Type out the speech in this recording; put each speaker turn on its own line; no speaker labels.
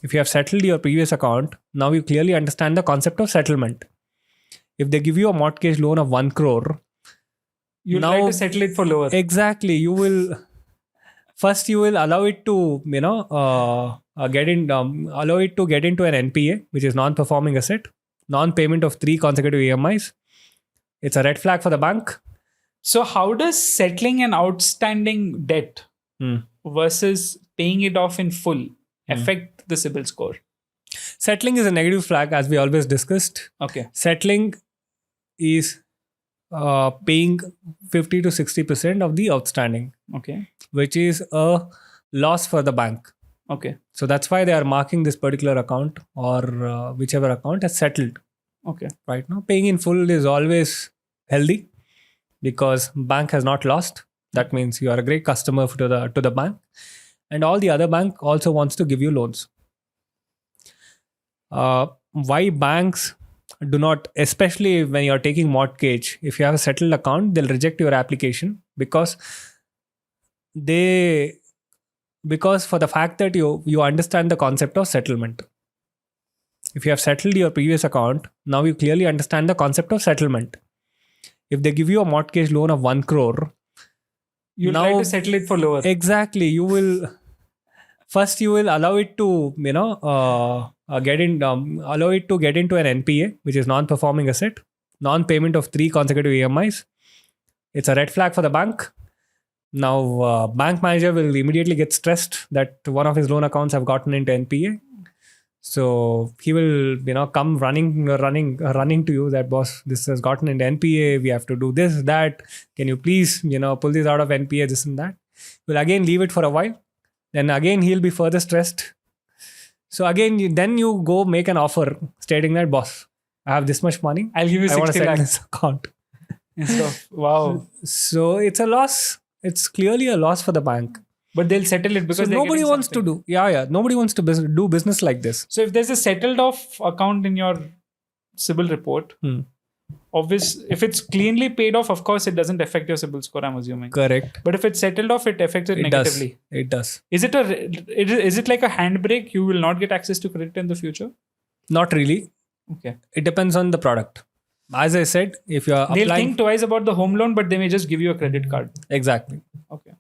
If you have settled your previous account, now you clearly understand the concept of settlement. If they give you a mortgage loan of 1 crore,
You'll try to settle it for lower.
Exactly. You will allow it to, allow it to get into an NPA, which is non-performing asset, non-payment of 3 consecutive EMIs. It's a red flag for the bank.
So how does settling an outstanding debt versus paying it off in full affect the CIBIL score?
Settling is a negative flag, as we always discussed.
Okay.
Settling is paying 50 to 60% of the outstanding.
Okay.
Which is a loss for the bank.
Okay.
So that's why they are marking this particular account or whichever account as settled.
Okay.
Right now, paying in full is always healthy because bank has not lost. That means you are a great customer to the bank, and all the other bank also wants to give you loans. Why banks do not, especially when you are taking mortgage, if you have a settled account, they'll reject your application because for the fact that you understand the concept of settlement. If you have settled your previous account, now you clearly understand the concept of settlement. If they give you a mortgage loan of 1 crore,
you'll try to settle it for lower.
Exactly. You will allow it to, allow it to get into an NPA, which is non-performing asset, non-payment of 3 consecutive EMIs. It's a red flag for the bank. Now, bank manager will immediately get stressed that one of his loan accounts have gotten into NPA. So he will, come running to you that, boss, this has gotten into NPA. We have to do this, that. Can you please, pull this out of NPA, this and that. We'll again leave it for a while. Then again, he'll be further stressed. So again, then you go make an offer stating that, boss, I have this much money.
I'll give you 60 lakhs.
This account.
So, wow.
So it's a loss. It's clearly a loss for the bank.
But they'll settle it because
nobody wants to do. Nobody wants to do business like this.
So if there's a settled off account in your CIBIL report, if it's cleanly paid off, of course, it doesn't affect your CIBIL score, I'm assuming.
Correct.
But if it's settled off, it affects it negatively.
It does.
Is it like a handbrake? You will not get access to credit in the future?
Not really.
Okay.
It depends on the product. As I said, if you're
they'll think twice about the home loan, but they may just give you a credit card.
Exactly.
Okay.